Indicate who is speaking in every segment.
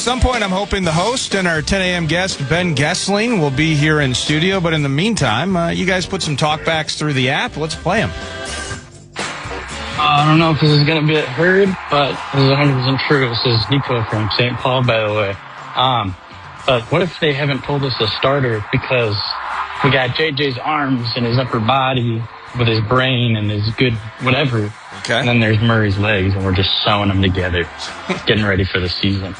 Speaker 1: some point, I'm hoping the host and our 10 a.m. guest, Ben Goessling, will be here in studio. But in the meantime, you guys put some talkbacks through the app. Let's play them.
Speaker 2: I don't know if this is going to be heard, but this is 100% true. This is Nico from St. Paul, by the way. But what if they haven't told us the starter because we got JJ's arms and his upper body with his brain and his good whatever.
Speaker 1: Okay.
Speaker 2: And then there's Murray's legs, and we're just sewing them together, getting ready for the season.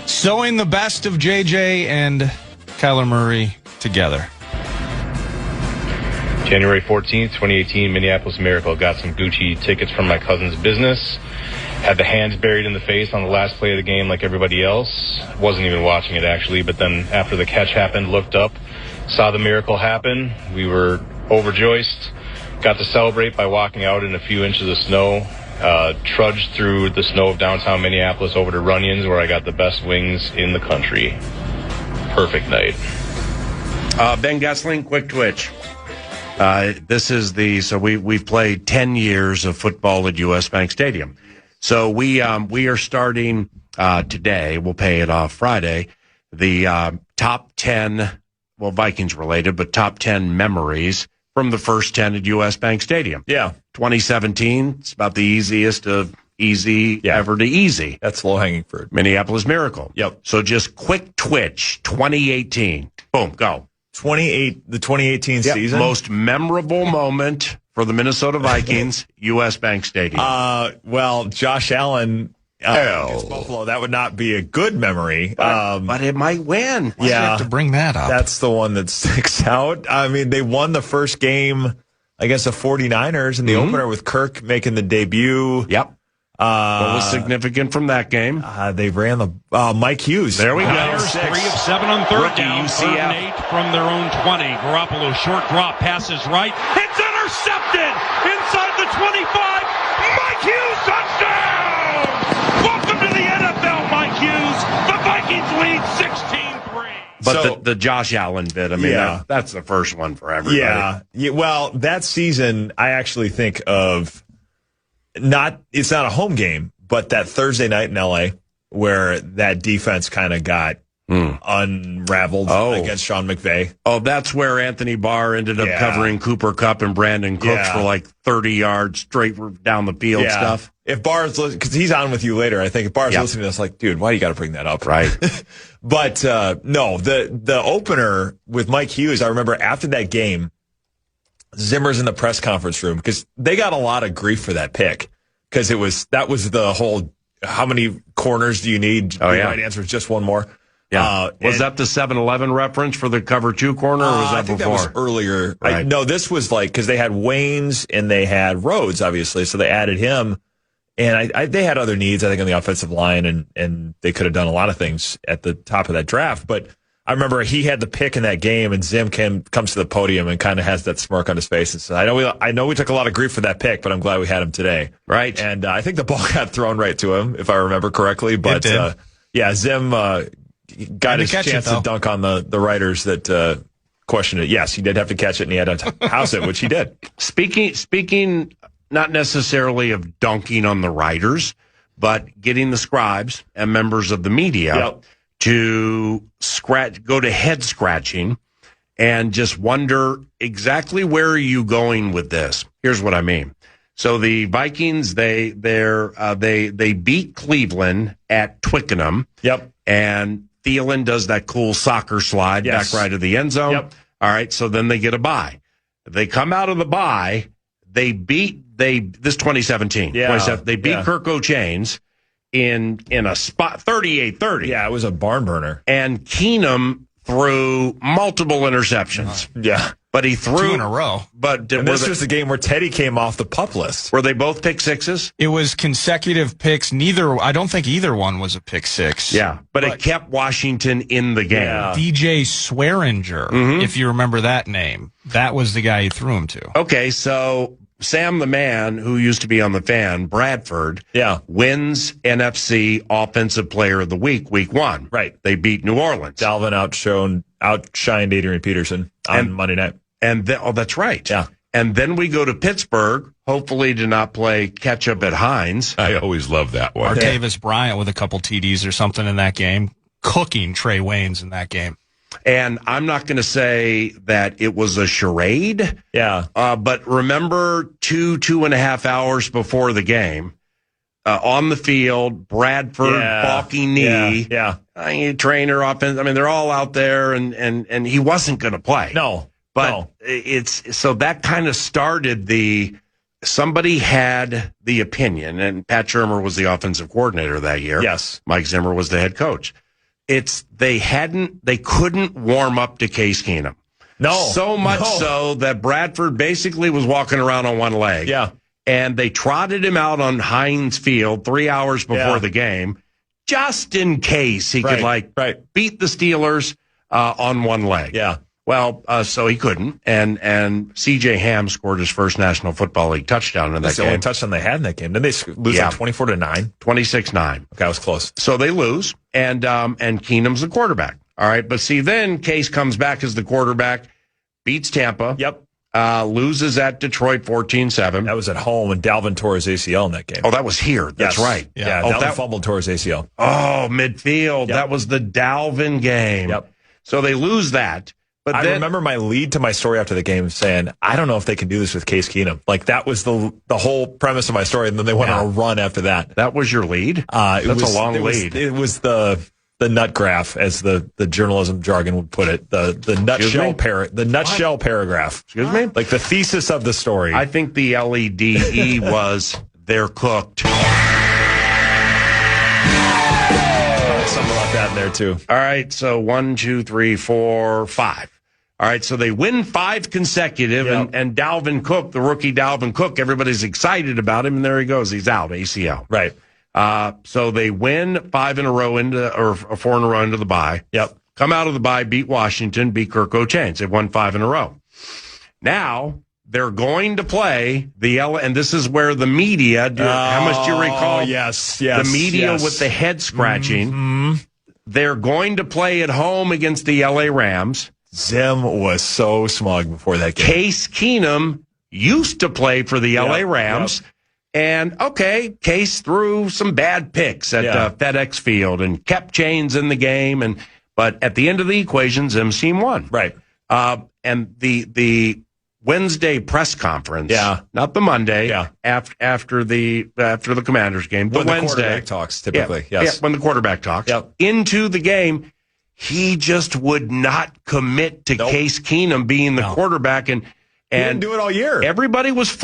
Speaker 1: Sewing the best of JJ and Kyler Murray together.
Speaker 3: January 14th, 2018, Minneapolis Miracle. Got some Gucci tickets from my cousin's business. Had the hands buried in the face on the last play of the game like everybody else. Wasn't even watching it, actually. But then after the catch happened, looked up, saw the miracle happen. We were overjoyed. Got to celebrate by walking out in a few inches of snow. Trudged through the snow of downtown Minneapolis over to Runyon's, where I got the best wings in the country. Perfect night.
Speaker 4: Ben Goessling, quick twitch. This is we've played 10 years of football at U.S. Bank Stadium. So we are starting today. We'll pay it off Friday. The top 10, well, Vikings related, but top 10 memories from the first 10 at U.S. Bank Stadium.
Speaker 5: Yeah.
Speaker 4: 2017, it's about the easiest of easy ever to easy.
Speaker 5: That's low-hanging fruit.
Speaker 4: Minneapolis Miracle.
Speaker 5: Yep.
Speaker 4: So just quick twitch, 2018. Boom, go.
Speaker 5: The 2018 season.
Speaker 4: Most memorable moment for the Minnesota Vikings, U.S. Bank Stadium.
Speaker 5: Well, Josh Allen against Buffalo. That would not be a good memory.
Speaker 4: But it might win.
Speaker 1: Why do you have to bring that up?
Speaker 5: That's the one that sticks out. I mean, they won the first game against the 49ers in the opener with Kirk making the debut.
Speaker 4: Yep. What was significant from that game?
Speaker 5: They ran the Mike Hughes.
Speaker 4: There we go.
Speaker 6: Niners 3 of 7 on third
Speaker 4: Rookie
Speaker 6: down.
Speaker 4: UCF.
Speaker 6: 3rd and 8 from their own 20. Garoppolo short drop passes right. It's intercepted inside the 25. Mike Hughes touchdown! Welcome to the NFL, Mike Hughes. The Vikings lead 16-3.
Speaker 4: But the Josh Allen bit, I mean, that's the first one for everybody.
Speaker 5: Yeah. Well, that season, I actually think of it's not a home game, but that Thursday night in L.A. where that defense kind of got unraveled against Sean McVay.
Speaker 4: Oh, that's where Anthony Barr ended up covering Cooper Kupp and Brandon Cooks for like 30 yards straight down the field stuff.
Speaker 5: If Barr's listening, because he's on with you later, I think if Barr's listening to this, like, dude, why do you got to bring that up?
Speaker 4: Right.
Speaker 5: But no, the opener with Mike Hughes, I remember after that game, Zimmer's in the press conference room because they got a lot of grief for that pick because that was the whole how many corners do you need? The right answer is just one more.
Speaker 4: Yeah. Was that the 7-Eleven reference for the cover 2 corner, or was that
Speaker 5: I think
Speaker 4: before?
Speaker 5: That was earlier.
Speaker 4: Right.
Speaker 5: No, this was like because they had Waynes and they had Rhodes, obviously, so they added him. And they had other needs, I think, on the offensive line, and they could have done a lot of things at the top of that draft. But I remember he had the pick in that game, and Zim comes to the podium and kind of has that smirk on his face and says, I know we took a lot of grief for that pick, but I'm glad we had him today.
Speaker 4: Right.
Speaker 5: And I think the ball got thrown right to him, if I remember correctly. But, Zim got his chance to dunk on the writers that questioned it. Yes, he did have to catch it, and he had to house it, which he did.
Speaker 4: Speaking not necessarily of dunking on the writers, but getting the scribes and members of the media to go to head scratching and just wonder exactly where are you going with this. Here's what I mean. So the Vikings, they beat Cleveland at Twickenham.
Speaker 5: Yep. And
Speaker 4: Thielen does that cool soccer slide back right to the end zone.
Speaker 5: Yep.
Speaker 4: All right. So then they get a bye. They come out of the bye. This 2017. They beat Kirk O'Chains in a spot 38-30.
Speaker 5: Yeah, it was a barn burner.
Speaker 4: And Keenum threw multiple interceptions. But he threw
Speaker 1: 2 in a row.
Speaker 4: But
Speaker 5: this was the game where Teddy came off the pup list.
Speaker 4: Were they both pick sixes?
Speaker 1: It was consecutive picks. I don't think either one was a pick six.
Speaker 4: Yeah, but it kept Washington in the game.
Speaker 1: Yeah. DJ Swearinger, if you remember that name. That was the guy he threw him to.
Speaker 4: Okay, so Sam the Man, who used to be on the Fan, Bradford, wins NFC Offensive Player of the Week 1.
Speaker 5: Right.
Speaker 4: They beat New Orleans.
Speaker 5: Dalvin outshined Adrian Peterson on Monday night.
Speaker 4: And that's right.
Speaker 5: Yeah.
Speaker 4: And then we go to Pittsburgh, hopefully to not play catch-up at Heinz.
Speaker 7: I always love that one.
Speaker 1: Artavis Bryant with a couple TDs or something in that game, cooking Trey Waynes in that game.
Speaker 4: And I'm not going to say that it was a charade.
Speaker 5: Yeah.
Speaker 4: But remember 2.5 hours before the game, on the field, Bradford, balky knee.
Speaker 5: Yeah.
Speaker 4: Trainer, offense. I mean, they're all out there, and he wasn't going to play.
Speaker 5: No.
Speaker 4: But it's so that kind of started somebody had the opinion, and Pat Shurmur was the offensive coordinator that year.
Speaker 5: Yes.
Speaker 4: Mike Zimmer was the head coach. They couldn't warm up to Case Keenum.
Speaker 5: No.
Speaker 4: So much so that Bradford basically was walking around on one leg.
Speaker 5: Yeah.
Speaker 4: And they trotted him out on Heinz Field 3 hours before the game, just in case he could beat the Steelers on one leg.
Speaker 5: Yeah.
Speaker 4: Well, so he couldn't, and C.J. Ham scored his first National Football League touchdown in that game.
Speaker 5: That's the only touchdown they had in that game. Didn't they lose like 24-9?
Speaker 4: 26-9.
Speaker 5: Okay, I was close.
Speaker 4: So they lose, and Keenum's the quarterback. All right, but see, then Case comes back as the quarterback, beats Tampa.
Speaker 5: Yep.
Speaker 4: Loses at Detroit 14-7.
Speaker 5: That was at home, and Dalvin tore his ACL in that game.
Speaker 4: Oh, that was here. That's right.
Speaker 5: Yeah, Dalvin fumbled, tore his ACL.
Speaker 4: Oh, midfield. Yep. That was the Dalvin game.
Speaker 5: Yep.
Speaker 4: So they lose that. But
Speaker 5: I remember my lead to my story after the game saying, I don't know if they can do this with Case Keenum. Like, that was the whole premise of my story, and then they went on a run after that.
Speaker 4: That was your lead? That's a long lead.
Speaker 5: It was the nut graph, as the journalism jargon would put it. The nutshell paragraph.
Speaker 4: Excuse me?
Speaker 5: Like the thesis of the story.
Speaker 4: I think the LEDE was they're cooked.
Speaker 5: Something like that in there, too.
Speaker 4: All right, so 1, 2, 3, 4, 5. All right, so they win 5 consecutive, and Dalvin Cook, the rookie Dalvin Cook, everybody's excited about him, and there he goes. He's out, ACL.
Speaker 5: Right.
Speaker 4: So they win 5 in a row or 4 in a row into the bye.
Speaker 5: Yep.
Speaker 4: Come out of the bye, beat Washington, beat Kirk O'Chains. They've won 5 in a row. Now they're going to play and this is where the media, how much do you recall?
Speaker 5: Yes.
Speaker 4: The media with the head scratching.
Speaker 5: Mm-hmm.
Speaker 4: They're going to play at home against the LA Rams.
Speaker 5: Zim was so smug before that game.
Speaker 4: Case Keenum used to play for the LA Rams. Yep. And, Case threw some bad picks at FedEx Field and kept chains in the game. But at the end of the equation, Zim's team won.
Speaker 5: Right.
Speaker 4: And the Wednesday press conference, not the Monday, after the Commanders game,
Speaker 5: when
Speaker 4: Wednesday.
Speaker 5: The quarterback talks, typically, yes.
Speaker 4: When the quarterback talks.
Speaker 5: Yep.
Speaker 4: Into the game, he just would not commit to Case Keenum being the quarterback. And
Speaker 5: he didn't do it all year.
Speaker 4: Everybody was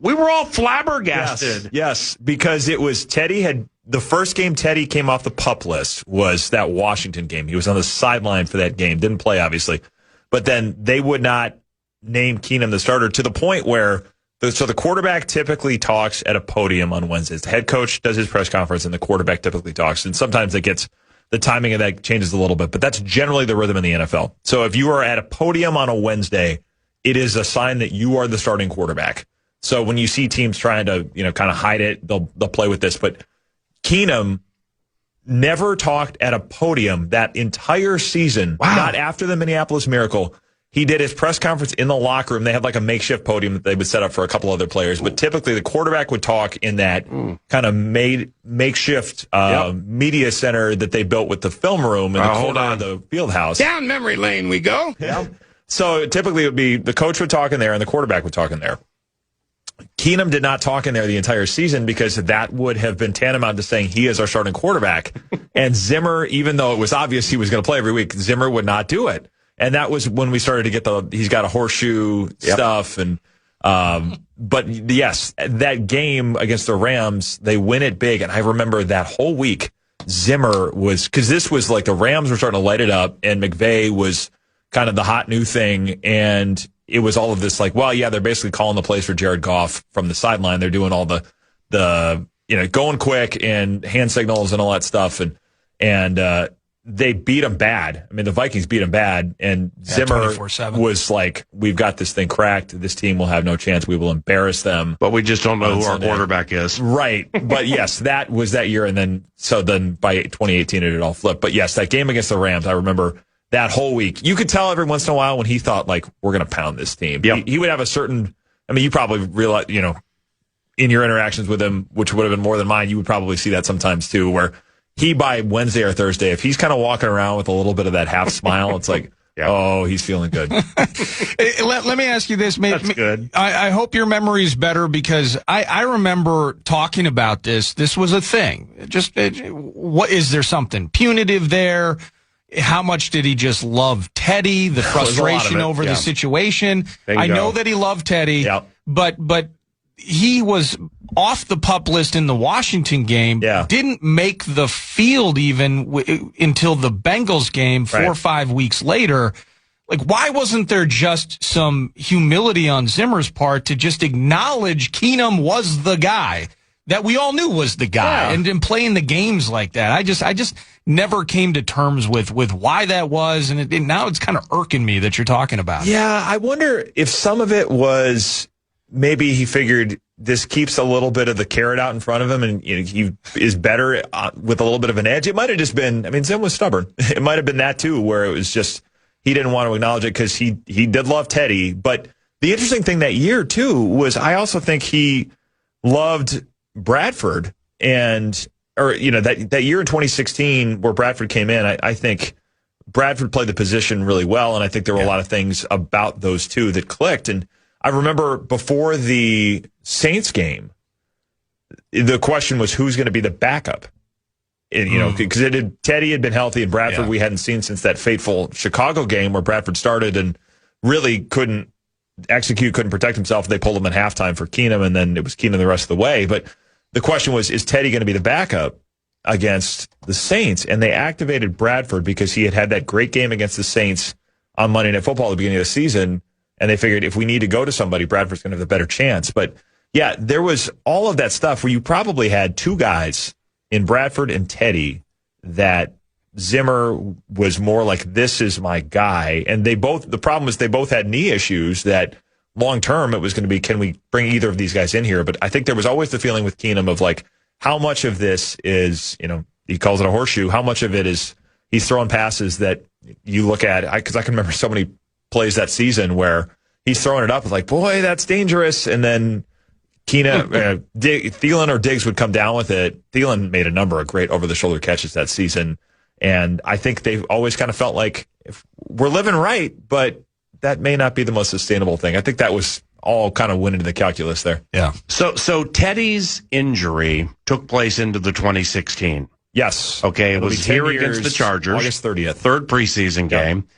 Speaker 4: we were all flabbergasted.
Speaker 5: Yes, because it was the first game Teddy came off the PUP list was that Washington game. He was on the sideline for that game. Didn't play, obviously. But then they would not name Keenum the starter to the point where the quarterback typically talks at a podium on Wednesdays. The head coach does his press conference, and the quarterback typically talks. And sometimes the timing of that changes a little bit, but that's generally the rhythm in the NFL. So if you are at a podium on a Wednesday, it is a sign that you are the starting quarterback. So when you see teams trying to, kind of hide it, they'll play with this. But Keenum never talked at a podium that entire season, not after the Minneapolis Miracle. He did his press conference in the locker room. They had like a makeshift podium that they would set up for a couple other players. But typically the quarterback would talk in that kind of makeshift media center that they built with the film room in the corner of the field house.
Speaker 7: Down memory lane we go.
Speaker 5: Yeah. So typically it would be the coach would talk in there and the quarterback would talk in there. Keenum did not talk in there the entire season because that would have been tantamount to saying he is our starting quarterback. And Zimmer, even though it was obvious he was going to play every week, Zimmer would not do it. And that was when we started to get he's got a horseshoe stuff. And, but yes, that game against the Rams, they win it big. And I remember that whole week, Zimmer because this was like the Rams were starting to light it up and McVay was kind of the hot new thing. And it was all of this like, they're basically calling the plays for Jared Goff from the sideline. They're doing all the going quick and hand signals and all that stuff. And they beat them bad. I mean, the Vikings beat them bad, and Zimmer 24/7 was like, we've got this thing cracked. This team will have no chance. We will embarrass them.
Speaker 4: But we just don't know who our quarterback is.
Speaker 5: Right. But yes, that was that year. And then by 2018, it had all flipped. But yes, that game against the Rams, I remember that whole week. You could tell every once in a while when he thought, like, we're going to pound this team.
Speaker 4: Yep.
Speaker 5: He would have a certain, I mean, you probably realize, you know, in your interactions with him, which would have been more than mine, you would probably see that sometimes too, where he, by Wednesday or Thursday, if he's kind of walking around with a little bit of that half smile, it's like, oh, he's feeling good.
Speaker 1: Let me ask you this.
Speaker 4: That's good.
Speaker 1: I hope your memory is better, because I remember talking about this. This was a thing. What is there something punitive there? How much did he just love Teddy? The frustration over the situation. I know that he loved Teddy, but he was off the PUP list in the Washington game. Didn't make the field even until the Bengals game 4 or 5 weeks later. Like, why wasn't there just some humility on Zimmer's part to just acknowledge Keenum was the guy that we all knew was the guy, and in playing the games like that? I just never came to terms with why that was, and now it's kind of irking me that you're talking about it.
Speaker 5: Yeah, I wonder if some of it was maybe he figured this keeps a little bit of the carrot out in front of him, and he is better with a little bit of an edge. It might have just been, I mean, Zim was stubborn. It might have been that too, where it was just he didn't want to acknowledge it because he did love Teddy. But the interesting thing that year too was I also think he loved Bradford, or that year in 2016 where Bradford came in, I think Bradford played the position really well, and I think there were a lot of things about those two that clicked. And I remember before the Saints game, the question was who's going to be the backup. And, because Teddy had been healthy, and Bradford we hadn't seen since that fateful Chicago game where Bradford started and really couldn't execute, couldn't protect himself. They pulled him at halftime for Keenum, and then it was Keenum the rest of the way. But the question was, is Teddy going to be the backup against the Saints? And they activated Bradford because he had that great game against the Saints on Monday Night Football at the beginning of the season. And they figured if we need to go to somebody, Bradford's going to have the better chance. But, yeah, there was all of that stuff where you probably had two guys in Bradford and Teddy that Zimmer was more like, this is my guy. And the problem was they both had knee issues that long term it was going to be, can we bring either of these guys in here? But I think there was always the feeling with Keenum of like, how much of this is, he calls it a horseshoe. How much of it is he's throwing passes that you look at, because I can remember so many plays that season where he's throwing it up, it's like, boy, that's dangerous. And then Thielen or Diggs would come down with it. Thielen made a number of great over-the-shoulder catches that season. And I think they've always kind of felt like if we're living right, but that may not be the most sustainable thing. I think that was all kind of went into the calculus there.
Speaker 1: Yeah.
Speaker 4: So Teddy's injury took place into the 2016.
Speaker 5: Yes.
Speaker 4: Okay, it was here against the Chargers.
Speaker 5: August 30th.
Speaker 4: Third preseason game.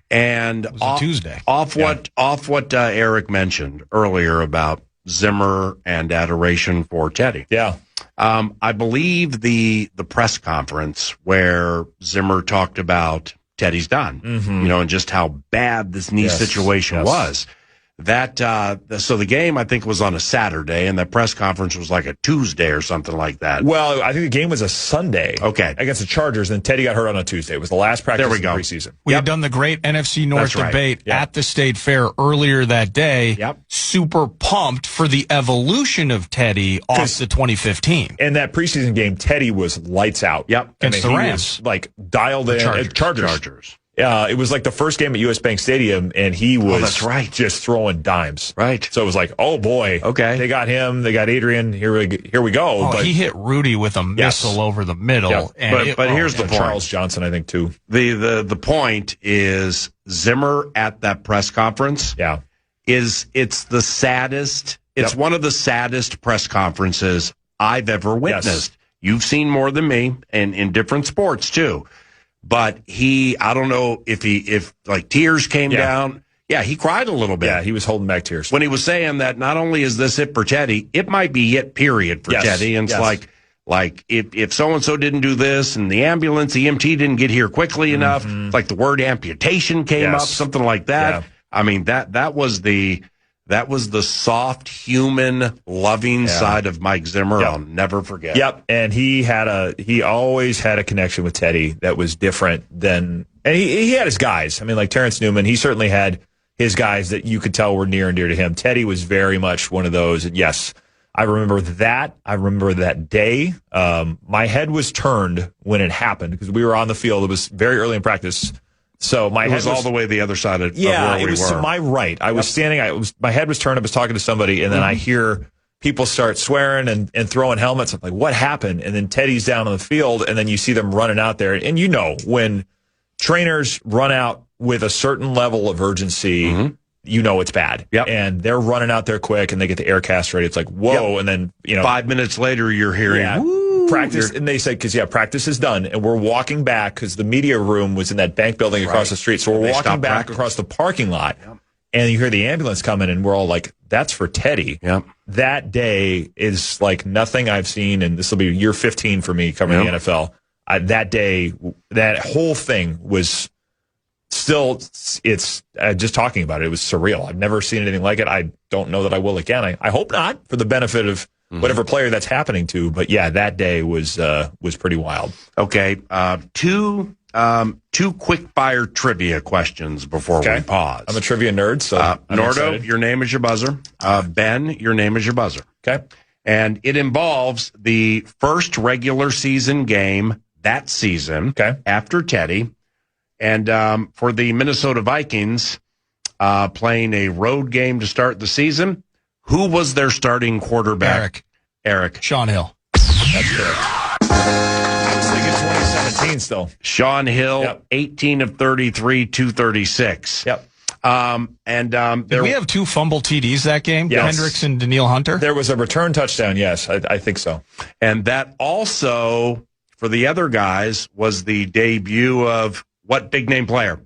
Speaker 4: And
Speaker 1: it was a Tuesday.
Speaker 4: Off what Eric mentioned earlier about Zimmer and adoration for Teddy.
Speaker 5: Yeah.
Speaker 4: I believe the press conference where Zimmer talked about Teddy's done, and just how bad this knee situation was. That so the game I think was on a Saturday, and that press conference was like a Tuesday or something like that.
Speaker 5: Well, I think the game was a Sunday.
Speaker 4: Okay,
Speaker 5: against the Chargers, and Teddy got hurt on a Tuesday. It was the last practice of the preseason.
Speaker 1: We had done the great NFC North debate at the State Fair earlier that day. Super pumped for the evolution of Teddy off the 2015.
Speaker 5: And that preseason game, Teddy was lights out.
Speaker 1: Against the Rams.
Speaker 5: He was like dialed in.
Speaker 4: Chargers.
Speaker 5: It was like the first game at US Bank Stadium, and he was
Speaker 4: just
Speaker 5: throwing dimes.
Speaker 4: Right.
Speaker 5: So it was like, oh boy,
Speaker 4: okay,
Speaker 5: they got him, they got Adrian. Here we go.
Speaker 1: Oh, but he hit Rudy with a missile over the middle.
Speaker 4: Yeah. And but here's the point.
Speaker 5: Charles Johnson, I think too.
Speaker 4: The point is Zimmer at that press conference. It's the saddest. It's one of the saddest press conferences I've ever witnessed. You've seen more than me, and in different sports too. But I don't know if like tears came down. Yeah, he cried a little bit.
Speaker 5: Yeah, he was holding back tears.
Speaker 4: When he was saying that not only is this it for Teddy, it might be it, period, for Teddy. And it's like if so-and-so didn't do this and the ambulance, the EMT didn't get here quickly enough, like the word amputation came up, something like that. I mean, that was the soft, human, loving side of Mike Zimmer. I'll never forget.
Speaker 5: And he always had a connection with Teddy that was different than, and he had his guys. I mean, like Terrence Newman, he certainly had his guys that you could tell were near and dear to him. Teddy was very much one of those. And yes, I remember that. I remember that day. My head was turned when it happened because we were on the field. It was very early in practice. So my
Speaker 4: It
Speaker 5: head
Speaker 4: was all the way the other side of where we
Speaker 5: it was
Speaker 4: were.
Speaker 5: to my right. I was standing. My head was turned. I was talking to somebody, and then I hear people start swearing and throwing helmets. I'm like, what happened? And then Teddy's down on the field, and then you see them running out there. And when trainers run out with a certain level of urgency, it's bad.
Speaker 4: Yep.
Speaker 5: And they're running out there quick, and they get the air cast ready. It's like, whoa.
Speaker 4: Yep.
Speaker 5: And then,
Speaker 4: 5 minutes later, you're hearing, woo,
Speaker 5: practice. And they said, practice is done. And we're walking back because the media room was in that bank building across the street. So we're walking back across the parking lot. Yep. And you hear the ambulance coming, and we're all like, that's for Teddy.
Speaker 4: Yep. That
Speaker 5: day is like nothing I've seen, and this will be year 15 for me covering the NFL. That day, that whole thing was still, it's just talking about it. It was surreal. I've never seen anything like it. I don't know that I will again. I hope not, for the benefit of whatever player that's happening to. But yeah, that day was pretty wild.
Speaker 4: Okay, two quick fire trivia questions before we pause.
Speaker 5: I'm a trivia nerd, so
Speaker 4: Nordo,
Speaker 5: excited.
Speaker 4: your name is your buzzer. Ben, your name is your buzzer.
Speaker 5: Okay,
Speaker 4: and it involves the first regular season game that season.
Speaker 5: Okay,
Speaker 4: after Teddy, and for the Minnesota Vikings playing a road game to start the season. Who was their starting quarterback? Eric.
Speaker 1: Sean Hill.
Speaker 5: That's correct. I was thinking 2017 still.
Speaker 4: Sean Hill, 18 of 33, 236.
Speaker 5: Yep.
Speaker 1: Did we have 2 fumble TDs that game?
Speaker 5: Yes.
Speaker 1: Hendricks and Daniil Hunter?
Speaker 5: There was a return touchdown, yes. I think so.
Speaker 4: And that also, for the other guys, was the debut of what big name player?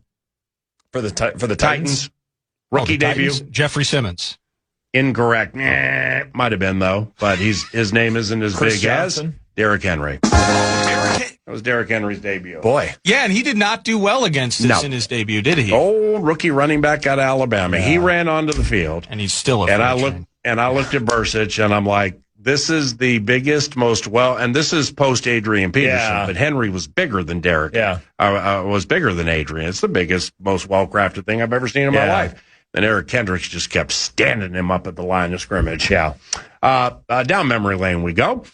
Speaker 5: For the Titans?
Speaker 4: Rookie debut?
Speaker 1: Titans? Jeffrey Simmons.
Speaker 4: Incorrect. Might have been, though. But his name isn't as
Speaker 5: Chris
Speaker 4: big
Speaker 5: Johnson?
Speaker 4: as Derrick Henry. That was Derrick Henry's debut.
Speaker 5: Boy.
Speaker 1: Yeah, and he did not do well against us in his debut, did he?
Speaker 4: Oh, rookie running back out of Alabama. Yeah. He ran onto the field.
Speaker 1: And he's still a
Speaker 4: And I looked at Bursich, and I'm like, this is the biggest, and this is post Adrian Peterson, but Henry was bigger than Derrick.
Speaker 5: Yeah.
Speaker 4: Was bigger than Adrian. It's the biggest, most well-crafted thing I've ever seen in my life. And Eric Kendricks just kept standing him up at the line of scrimmage. Yeah. Down memory lane we go.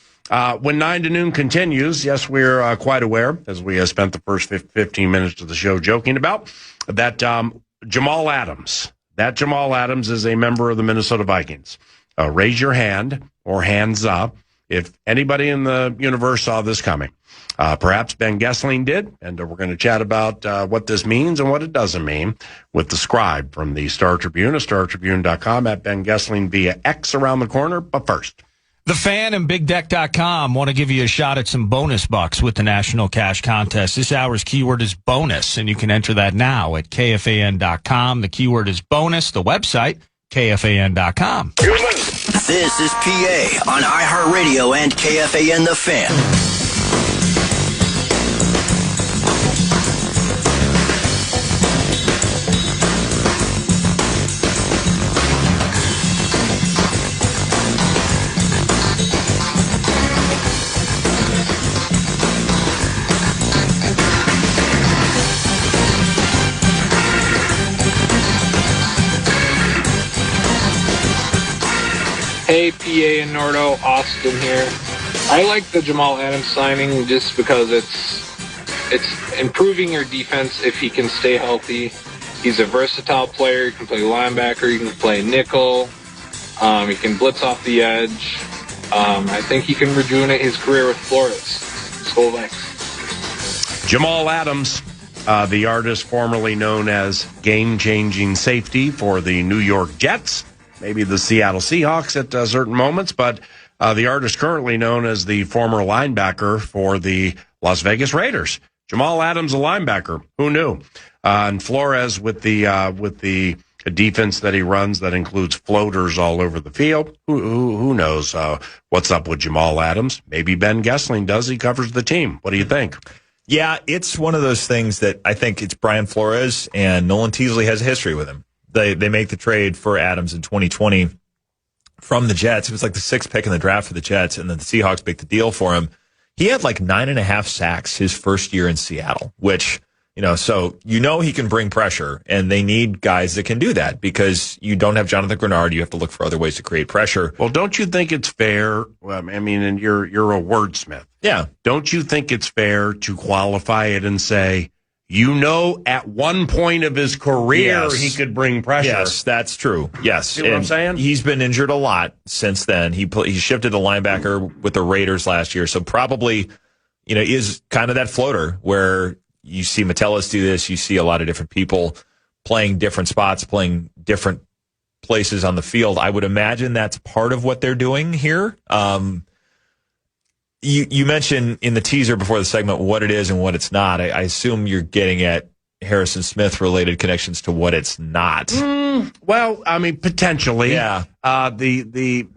Speaker 4: When 9 to noon continues, yes, we're quite aware, as we spent the first 15 minutes of the show joking about, that Jamal Adams is a member of the Minnesota Vikings. Raise your hand or hands up if anybody in the universe saw this coming. Perhaps Ben Goessling did, and we're going to chat about what this means and what it doesn't mean with the scribe from the Star Tribune, StarTribune.com, at Ben Goessling via X around the corner. But first,
Speaker 1: The Fan and BigDeck.com want to give you a shot at some bonus bucks with the National Cash Contest. This hour's keyword is bonus, and you can enter that now at KFAN.com. The keyword is bonus. The website, KFAN.com.
Speaker 8: This is PA on iHeartRadio and KFAN The Fan.
Speaker 9: Hey, PA and Nordo, Austin here. I like the Jamal Adams signing just because it's improving your defense if he can stay healthy. He's a versatile player. He can play linebacker. He can play nickel. He can blitz off the edge. I think he can rejuvenate his career with Flores. Skull Vikes.
Speaker 4: Jamal Adams, the artist formerly known as game-changing safety for the New York Jets, maybe the Seattle Seahawks at certain moments, but the artist currently known as the former linebacker for the Las Vegas Raiders. Jamal Adams, a linebacker. Who knew? And Flores with the defense that he runs that includes floaters all over the field. Who knows what's up with Jamal Adams? Maybe Ben Goessling does. He covers the team. What do you think?
Speaker 5: Yeah, it's one of those things that I think it's Brian Flores, and Nolan Teasley has a history with him. They make the trade for Adams in 2020 from the Jets. It was like the 6th pick in the draft for the Jets, and then the Seahawks make the deal for him. He had like 9.5 sacks his first year in Seattle, which, so he can bring pressure, and they need guys that can do that because you don't have Jonathan Grenard. You have to look for other ways to create pressure.
Speaker 4: Well, don't you think it's fair? And you're a wordsmith.
Speaker 5: Yeah.
Speaker 4: Don't you think it's fair to qualify it and say, at one point of his career,
Speaker 5: Yes.
Speaker 4: he could bring pressure.
Speaker 5: Yes, that's true. Yes.
Speaker 4: See what I'm saying?
Speaker 5: He's been injured a lot since then. He shifted to linebacker with the Raiders last year. So probably, is kind of that floater where you see Metellus do this. You see a lot of different people playing different spots, playing different places on the field. I would imagine that's part of what they're doing here. You mentioned in the teaser before the segment what it is and what it's not. I assume you're getting at Harrison Smith related connections to what it's not.
Speaker 4: Well, I mean, potentially.
Speaker 5: Yeah.
Speaker 4: The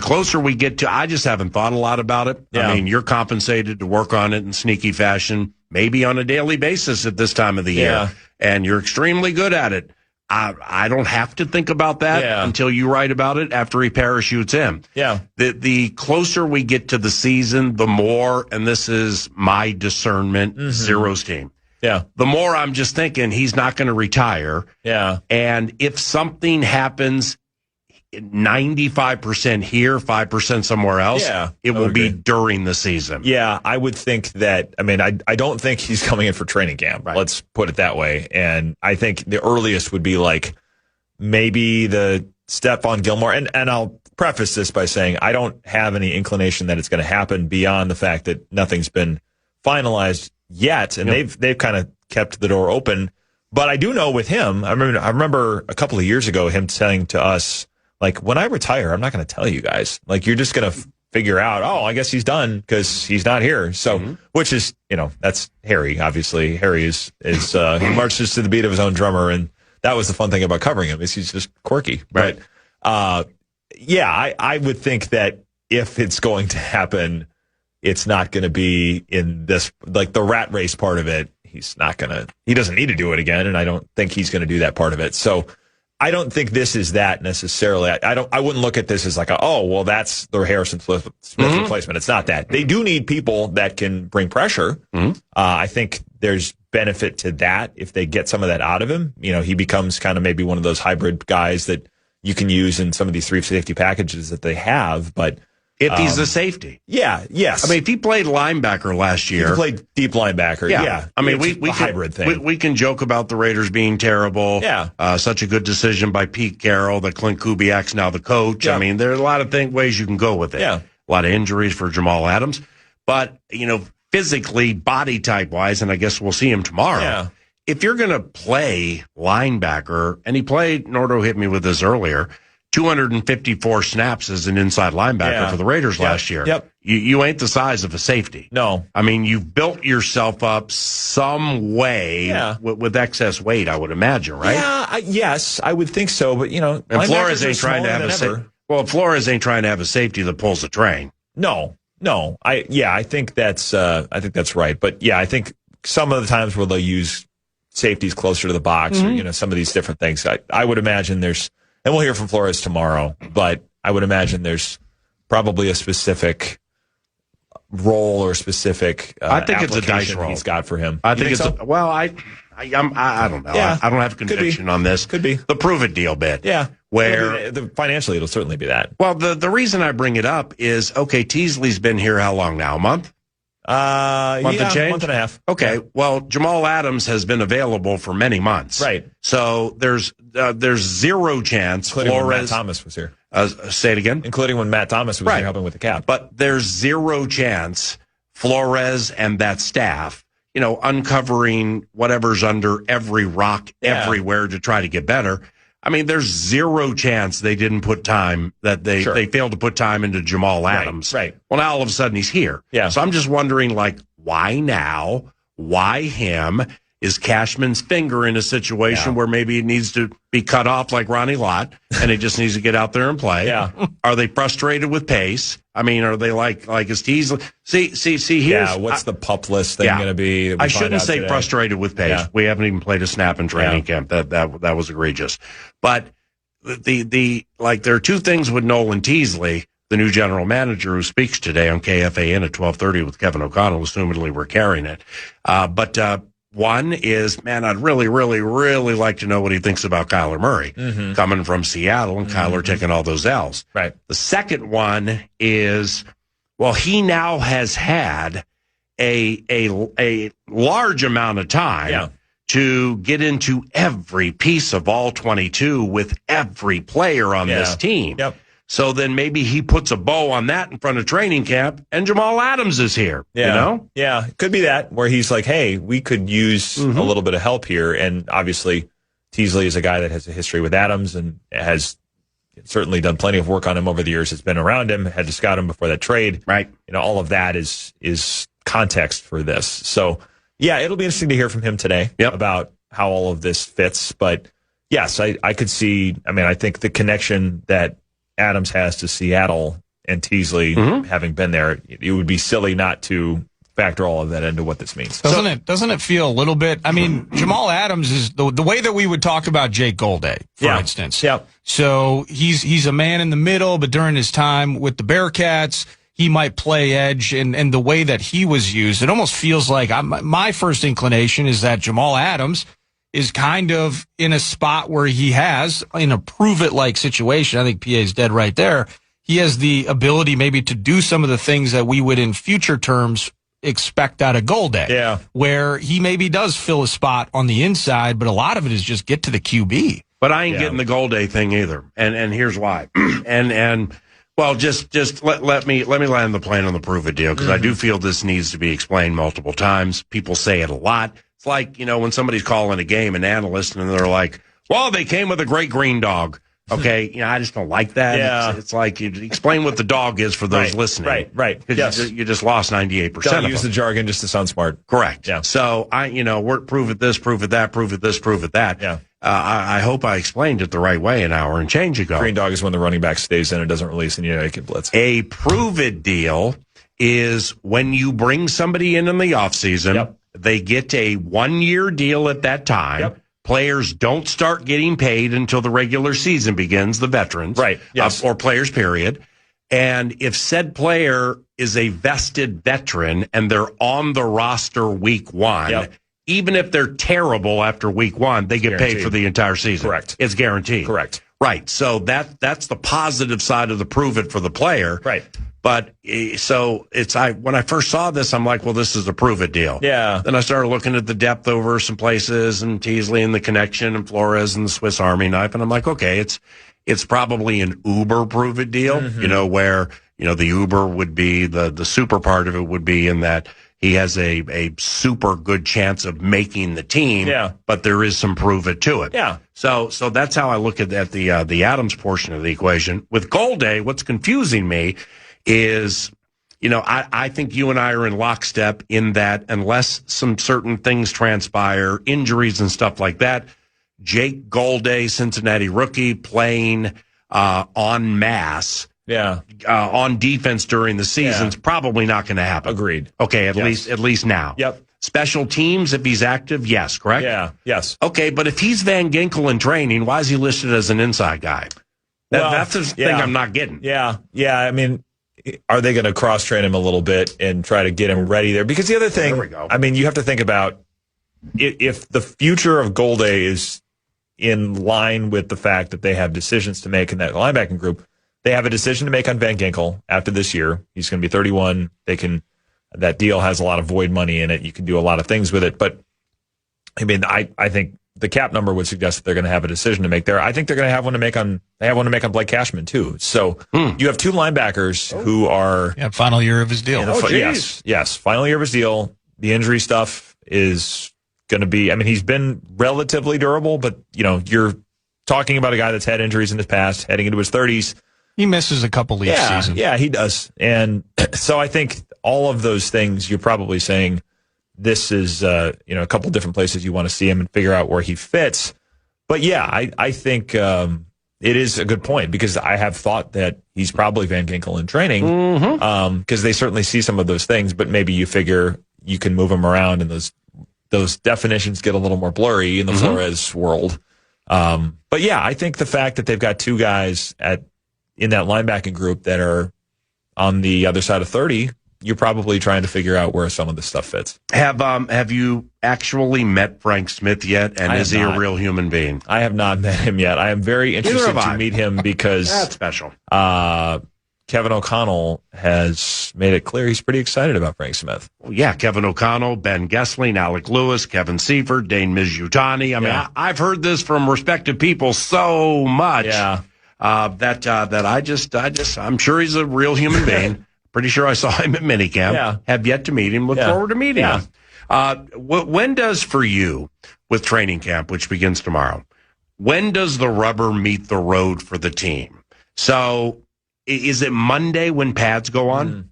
Speaker 4: closer we get to, I just haven't thought a lot about it.
Speaker 5: Yeah.
Speaker 4: I mean, you're compensated to work on it in sneaky fashion, maybe on a daily basis at this time of the year, and you're extremely good at it. I don't have to think about that until you write about it after he parachutes in.
Speaker 5: Yeah.
Speaker 4: The closer we get to the season, the more, and this is my discernment, Zero's team.
Speaker 5: Yeah.
Speaker 4: The more I'm just thinking he's not going to retire.
Speaker 5: Yeah.
Speaker 4: And if something happens 95% here, 5% somewhere else, it will be during the season.
Speaker 5: Yeah, I would think that. I mean, I don't think he's coming in for training camp. Right. Let's put it that way. And I think the earliest would be like maybe the Stephon Gilmore. And I'll preface this by saying I don't have any inclination that it's going to happen beyond the fact that nothing's been finalized yet, and they've kind of kept the door open. But I do know with him, I remember a couple of years ago him saying to us, like, when I retire, I'm not going to tell you guys. Like, you're just going to figure out, I guess he's done because he's not here. So, which is, that's Harry, obviously. Harry is he marches to the beat of his own drummer, and that was the fun thing about covering him, is he's just quirky.
Speaker 4: Right.
Speaker 5: But, I would think that if it's going to happen, it's not going to be in this, like the rat race part of it. He doesn't need to do it again, and I don't think he's going to do that part of it. So, I don't think this is that necessarily. I wouldn't look at this as like that's the Harrison Smith replacement. It's not that. They do need people that can bring pressure. I think there's benefit to that if they get some of that out of him. He becomes kind of maybe one of those hybrid guys that you can use in some of these 3 safety packages that they have, but
Speaker 4: if he's a safety.
Speaker 5: Yeah, yes.
Speaker 4: I mean, if he played linebacker last year.
Speaker 5: He played deep linebacker, yeah.
Speaker 4: I mean, we
Speaker 5: hybrid thing.
Speaker 4: We can joke about the Raiders being terrible.
Speaker 5: Yeah.
Speaker 4: Such a good decision by Pete Carroll that Clint Kubiak's now the coach.
Speaker 5: Yeah.
Speaker 4: I mean, there are a lot of ways you can go with it.
Speaker 5: Yeah.
Speaker 4: A lot of injuries for Jamal Adams. But, physically, body type-wise, and I guess we'll see him tomorrow.
Speaker 5: Yeah.
Speaker 4: If you're going to play linebacker, and he played, Nordo hit me with this earlier, 254 snaps as an inside linebacker for the Raiders last year.
Speaker 5: Yep.
Speaker 4: You ain't the size of a safety.
Speaker 5: No.
Speaker 4: I mean, you've built yourself up some way with excess weight, I would imagine, right?
Speaker 5: Yeah, yes, I would think so. But,
Speaker 4: and Flores ain't trying to have Flores ain't trying to have a safety that pulls a train.
Speaker 5: No. I think that's right. But yeah, I think some of the times where they'll use safeties closer to the box or, some of these different things, I would imagine there's, and we'll hear from Flores tomorrow, but I would imagine there's probably a specific role or specific
Speaker 4: I think it's a dice roll
Speaker 5: he's got for him.
Speaker 4: I think it's so? I don't know.
Speaker 5: Yeah.
Speaker 4: I don't have conviction on this.
Speaker 5: Could be
Speaker 4: the prove it deal bit.
Speaker 5: Yeah,
Speaker 4: where
Speaker 5: financially it'll certainly be that.
Speaker 4: Well, the reason I bring it up is Teasley's been here how long now? A month?
Speaker 5: Month and a half.
Speaker 4: Okay. Well, Jamal Adams has been available for many months.
Speaker 5: Right.
Speaker 4: So there's zero chance
Speaker 5: including
Speaker 4: Flores.
Speaker 5: When Matt Thomas was here.
Speaker 4: Say it again.
Speaker 5: Including when Matt Thomas was here helping with the cap.
Speaker 4: But there's zero chance Flores and that staff, uncovering whatever's under every rock everywhere to try to get better. I mean, there's zero chance they didn't put time, that they failed to put time into Jamal Adams.
Speaker 5: Right.
Speaker 4: Well, now all of a sudden he's here.
Speaker 5: Yeah.
Speaker 4: So I'm just wondering, why now? Why him? Is Cashman's finger in a situation where maybe it needs to be cut off like Ronnie Lott, and he just needs to get out there and play?
Speaker 5: Yeah.
Speaker 4: Are they frustrated with pace? I mean, are they like is Teasley? See, here's
Speaker 5: what's the pup list thing going to be?
Speaker 4: I shouldn't say today? Frustrated with pace.
Speaker 5: Yeah.
Speaker 4: We haven't even played a snap in training camp. That was egregious. But there are two things with Nolan Teasley, the new general manager who speaks today on KFAN at 12:30 with Kevin O'Connell. Assumedly, we're carrying it. But one is, man, I'd really, really, really like to know what he thinks about Kyler Murray coming from Seattle and Kyler taking all those L's.
Speaker 5: Right.
Speaker 4: The second one is, well, he now has had a large amount of time to get into every piece of all 22 with every player on this team.
Speaker 5: Yep.
Speaker 4: So then maybe he puts a bow on that in front of training camp, and Jamal Adams is here.
Speaker 5: Yeah.
Speaker 4: You know?
Speaker 5: Yeah, it could be that, where he's like, hey, we could use a little bit of help here. And obviously, Teasley is a guy that has a history with Adams and has certainly done plenty of work on him over the years. Has been around him, had to scout him before that trade.
Speaker 4: Right.
Speaker 5: You know, all of that is context for this. So, yeah, it'll be interesting to hear from him today about how all of this fits. But, yes, I could see, I think the connection that Adams has to Seattle and Teasley having been there, it would be silly not to factor all of that into what this means.
Speaker 1: Doesn't it feel a little bit? I mean, Jamal Adams is the way that we would talk about Jake Golday, for instance.
Speaker 5: Yep.
Speaker 1: So he's a man in the middle, but during his time with the Bearcats, he might play edge, and the way that he was used, it almost feels like my first inclination is that Jamal Adams is kind of in a spot where he has, in a prove-it-like situation, I think PA is dead right there, he has the ability maybe to do some of the things that we would in future terms expect out of Golday.
Speaker 5: Yeah.
Speaker 1: Where he maybe does fill a spot on the inside, but a lot of it is just get to the QB.
Speaker 4: But I ain't getting the Golday thing either. And here's why. Well, just let me land the plane on the prove it deal, because I do feel this needs to be explained multiple times. People say it a lot. It's like, when somebody's calling a game, an analyst, and they're like, well, they came with a great green dog. Okay, I just don't like that.
Speaker 5: Yeah.
Speaker 4: It's like, you explain what the dog is for those listening.
Speaker 5: Right.
Speaker 4: Because you just lost 98%
Speaker 5: Don't
Speaker 4: of
Speaker 5: use
Speaker 4: them.
Speaker 5: the jargon just to sound smart.
Speaker 4: Correct.
Speaker 5: Yeah.
Speaker 4: So we're prove it this, prove it that, prove it this, prove it that.
Speaker 5: Yeah.
Speaker 4: I hope I explained it the right way an hour and change ago.
Speaker 5: Green dog is when the running back stays in and doesn't release, and you can blitz.
Speaker 4: A prove it deal is when you bring somebody in the offseason, they get a 1-year deal at that time.
Speaker 5: Yep.
Speaker 4: Players don't start getting paid until the regular season begins, the veterans.
Speaker 5: Right. Yes.
Speaker 4: Or players, period. And if said player is a vested veteran and they're on the roster week 1, even if they're terrible after week 1, they get paid for the entire season.
Speaker 5: Correct.
Speaker 4: It's guaranteed.
Speaker 5: Correct.
Speaker 4: Right. So that's the positive side of the prove it for the player.
Speaker 5: Right.
Speaker 4: But so when I first saw this, I'm like, well, this is a prove it deal.
Speaker 5: Yeah.
Speaker 4: Then I started looking at the depth over some places and Teasley and the connection and Flores and the Swiss Army knife. And I'm like, okay, it's probably an Uber prove it deal, where, the Uber would be the super part of it would be in that he has a super good chance of making the team.
Speaker 5: Yeah. But
Speaker 4: there is some prove it to it.
Speaker 5: Yeah.
Speaker 4: So that's how I look at the Adams portion of the equation. With Golday, what's confusing me is, I think you and I are in lockstep in that unless some certain things transpire, injuries and stuff like that, Jake Golday, Cincinnati rookie, playing en masse on defense during the season's probably not going to happen.
Speaker 5: Agreed.
Speaker 4: Okay, at least now.
Speaker 5: Yep.
Speaker 4: Special teams, if he's active, yes, correct?
Speaker 5: Yeah, yes.
Speaker 4: Okay, but if he's Van Ginkel in training, why is he listed as an inside guy? That's the thing I'm not getting.
Speaker 5: Yeah. I mean, are they going to cross-train him a little bit and try to get him ready there? Because the other thing, you have to think about if the future of Golday is in line with the fact that they have decisions to make in that linebacking group. They have a decision to make on Van Ginkel after this year. He's going to be 31. That deal has a lot of void money in it. You can do a lot of things with it. But, I think the cap number would suggest that they're going to have a decision to make there. I think they're going to have one to make on. They have one to make on Blake Cashman too. So you have two linebackers who are
Speaker 1: final year of his deal.
Speaker 5: Yes, final year of his deal. The injury stuff is going to be. He's been relatively durable, but you're talking about a guy that's had injuries in his past, heading into his 30s.
Speaker 1: He misses a couple each season.
Speaker 5: Yeah, he does. And so I think all of those things, you're probably saying this is a couple different places you want to see him and figure out where he fits. But yeah, I think it is a good point, because I have thought that he's probably Van Ginkel in training, because they certainly see some of those things, but maybe you figure you can move him around and those definitions get a little more blurry in the Flores world. But yeah, I think the fact that they've got two guys in that linebacking group that are on the other side of 30, you're probably trying to figure out where some of this stuff fits.
Speaker 4: Have you actually met Frank Smith yet? And is he a real human being?
Speaker 5: I have not met him yet. I am very interested to meet him because
Speaker 4: that's special.
Speaker 5: KFAN Kevin O'Connell has made it clear he's pretty excited about Frank Smith.
Speaker 4: Well, yeah, Kevin O'Connell, Ben Goessling, Alec Lewis, Kevin Seifert, Dane Mizutani. I mean, I've heard this from respected people so much that I'm sure he's a real human being. Pretty sure I saw him at minicamp.
Speaker 5: Yeah.
Speaker 4: Have yet to meet him. Look forward to meeting him. When does for you with training camp, which begins tomorrow, when does the rubber meet the road for the team? So is it Monday when pads go on?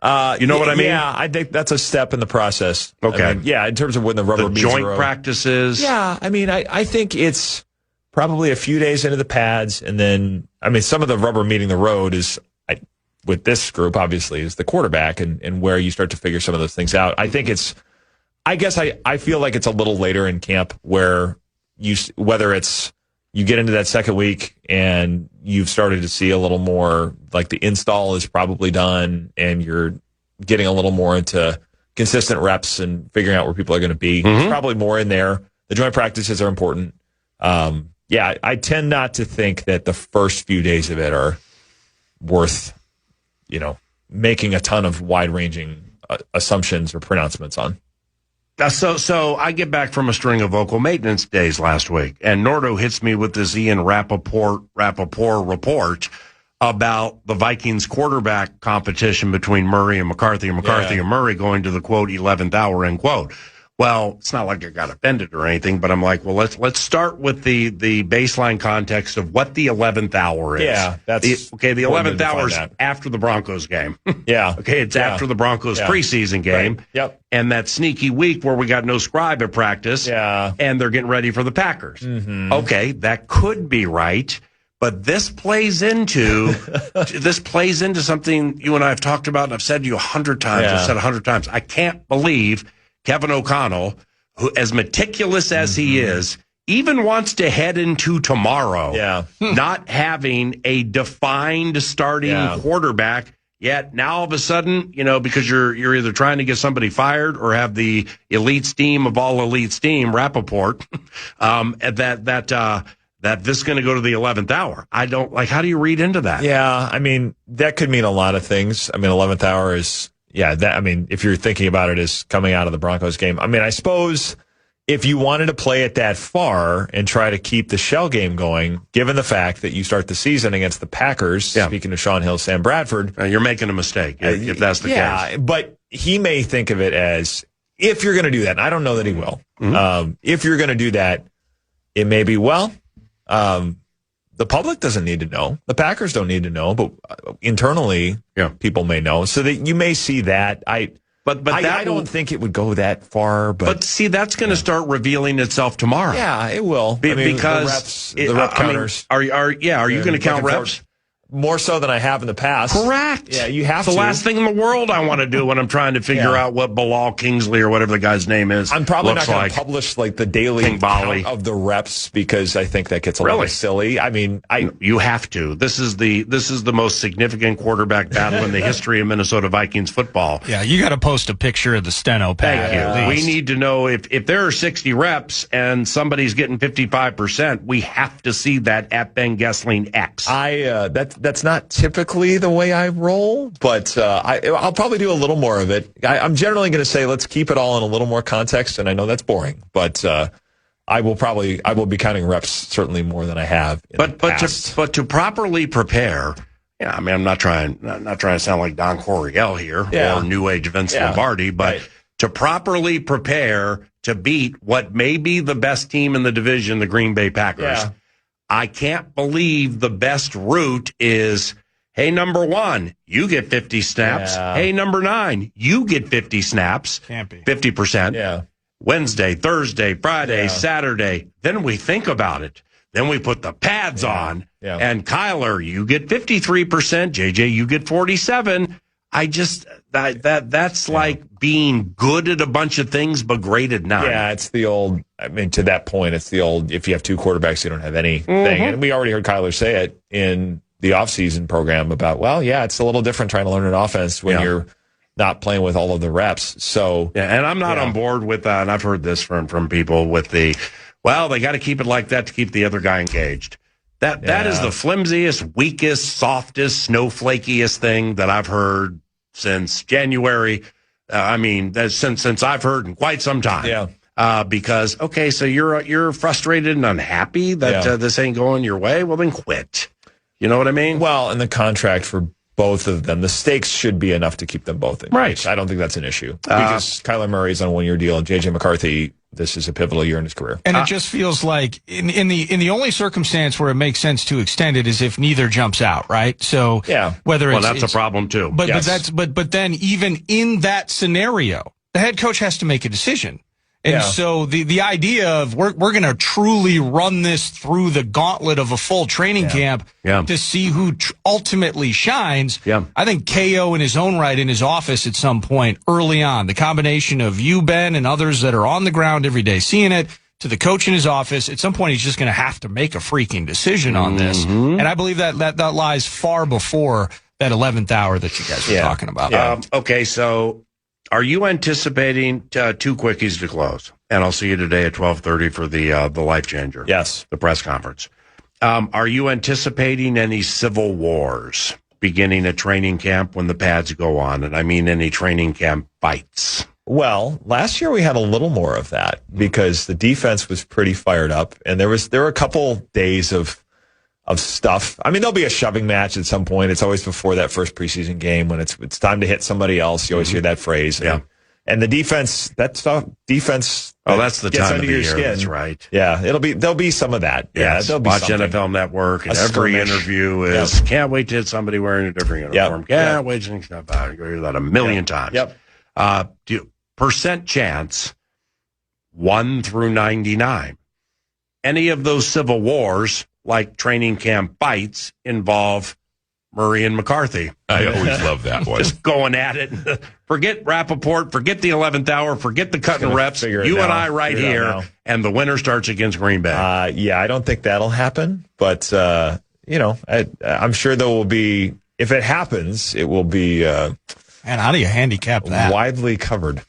Speaker 4: You know what I mean?
Speaker 5: Yeah, I think that's a step in the process.
Speaker 4: Okay.
Speaker 5: I mean, in terms of when the rubber meets the road.
Speaker 4: joint practices.
Speaker 5: Yeah, I mean, I think it's probably a few days into the pads, and then, I mean, some of the rubber meeting the road is, with this group, obviously, is the quarterback and where you start to figure some of those things out. I think I feel like it's a little later in camp where whether it's you get into that second week and you've started to see a little more, like the install is probably done and you're getting a little more into consistent reps and figuring out where people are going to be. There's probably more in there. The joint practices are important. I tend not to think that the first few days of it are worth, making a ton of wide-ranging assumptions or pronouncements on.
Speaker 4: So I get back from a string of vocal maintenance days last week, and Nordo hits me with this Ian Rappaport report about the Vikings quarterback competition between Murray and McCarthy, and McCarthy and Murray going to the, quote, 11th hour, end quote. Well, it's not like I got offended or anything, but I'm like, well, let's start with the baseline context of what the 11th hour is.
Speaker 5: Yeah, that's
Speaker 4: the 11th hour is after the Broncos game.
Speaker 5: Yeah.
Speaker 4: Okay, it's after the Broncos preseason game.
Speaker 5: Right. Yep.
Speaker 4: And that sneaky week where we got no Strib at practice.
Speaker 5: Yeah.
Speaker 4: And they're getting ready for the Packers. Mm-hmm. Okay, that could be right. But this plays into something you and I have talked about, and I've said to you 100 times.
Speaker 5: Yeah.
Speaker 4: I've said 100 times. I can't believe Kevin O'Connell, who, as meticulous as he is, even wants to head into tomorrow, not having a defined starting quarterback. Yet now all of a sudden, because you're either trying to get somebody fired or have the elite steam of all elite steam, Rappaport, that this is going to go to the 11th hour. I don't like. How do you read into that?
Speaker 5: Yeah, I mean, that could mean a lot of things. I mean, 11th hour is. Yeah, if you're thinking about it as coming out of the Broncos game, I mean, I suppose if you wanted to play it that far and try to keep the shell game going, given the fact that you start the season against the Packers, speaking of Sean Hill, Sam Bradford.
Speaker 4: You're making a mistake if that's the case.
Speaker 5: Yeah, but he may think of it as, if you're going to do that, and I don't know that he will, if you're going to do that, it may be, the public doesn't need to know. The Packers don't need to know, but internally, people may know. So that you may see that. But I don't think it would go that far. But
Speaker 4: see, that's going to start revealing itself tomorrow.
Speaker 5: Yeah, it will.
Speaker 4: Because
Speaker 5: the rep counters.
Speaker 4: Are you going to count reps?
Speaker 5: More so than I have in the past.
Speaker 4: Correct.
Speaker 5: Yeah, you have to.
Speaker 4: It's the last thing in the world I want to do when I'm trying to figure out what Bilal Kingsley or whatever the guy's name is.
Speaker 5: I'm probably not going to publish the daily count of the reps because I think that gets a little silly. I mean,
Speaker 4: you have to. This is the most significant quarterback battle in the history of Minnesota Vikings football.
Speaker 1: Yeah, you got to post a picture of the steno pad.
Speaker 4: Thank you. We need to know if there are 60 reps and somebody's getting 55%. We have to see that at Ben Goessling X.
Speaker 5: That's not typically the way I roll, but I'll probably do a little more of it. I'm generally going to say let's keep it all in a little more context, and I know that's boring, but I will be counting reps certainly more than I have. But
Speaker 4: to properly prepare. Yeah, I mean, I'm not trying to sound like Don Coryell here or New Age Vince Lombardi, but to properly prepare to beat what may be the best team in the division, the Green Bay Packers. Yeah. I can't believe the best route is, hey, number 1, you get 50 snaps. Yeah. Hey, number 9, you get 50 snaps.
Speaker 1: Can't be.
Speaker 4: 50%.
Speaker 5: Yeah.
Speaker 4: Wednesday, Thursday, Friday, Saturday. Then we think about it. Then we put the pads on. Yeah. And Kyler, you get 53%. JJ, you get 47%. I just that's like being good at a bunch of things but great at none.
Speaker 5: Yeah, it's the old. I mean, to that point, it's the old. If you have 2 quarterbacks, you don't have anything. And we already heard Kyler say it in the offseason program about. Well, yeah, it's a little different trying to learn an offense when you're not playing with all of the reps. So
Speaker 4: and I'm not on board with that. And I've heard this from people with the. Well, they got to keep it like that to keep the other guy engaged. That is the flimsiest, weakest, softest, snowflakiest thing that I've heard since January. That's since I've heard in quite some time.
Speaker 5: Yeah.
Speaker 4: Because so you're frustrated and unhappy that this ain't going your way. Well, then quit. You know what I mean?
Speaker 5: Well, and the contract for both of them, the stakes should be enough to keep them both in.
Speaker 4: Right.
Speaker 5: I don't think that's an issue because Kyler Murray's on a 1-year deal, and JJ McCarthy. This is a pivotal year in his career.
Speaker 1: And it just feels like in the only circumstance where it makes sense to extend it is if neither jumps out, right? So whether
Speaker 4: that's a problem too.
Speaker 1: But then even in that scenario, the head coach has to make a decision. And so the idea of we're going to truly run this through the gauntlet of a full training camp to see who ultimately shines. I think KO in his own right in his office at some point early on, the combination of you, Ben, and others that are on the ground every day seeing it, to the coach in his office, at some point he's just going to have to make a freaking decision on this. And I believe that lies far before that 11th hour that you guys were talking about.
Speaker 4: So are you anticipating 2 quickies to close? And I'll see you today at 12:30 for the Life Changer.
Speaker 5: Yes.
Speaker 4: The press conference. Are you anticipating any civil wars beginning at training camp when the pads go on? And I mean any training camp fights.
Speaker 5: Well, last year we had a little more of that because the defense was pretty fired up, and there were a couple days of stuff. I mean, there'll be a shoving match at some point. It's always before that first preseason game when it's time to hit somebody else. You always hear that phrase. And the defense, that's the
Speaker 4: time of the year.
Speaker 5: Skin.
Speaker 4: That's right.
Speaker 5: Yeah, there'll be some of that.
Speaker 4: Yes.
Speaker 5: There'll be
Speaker 4: Watch
Speaker 5: something.
Speaker 4: NFL Network, and every interview is can't wait to hit somebody wearing a different uniform. Can't wait to think about it. You hear that a million times. Percent chance 1 through 99. Any of those civil wars, like training camp fights, involve Murray and McCarthy.
Speaker 7: I always love that one.
Speaker 4: Just going at it. Forget Rappaport, forget the 11th hour, forget the cutting reps. You and I right here, and the winner starts against Green Bay.
Speaker 5: I don't think that'll happen, but I'm sure there will be. If it happens, it will be.
Speaker 1: And how do you handicap that?
Speaker 5: Widely covered.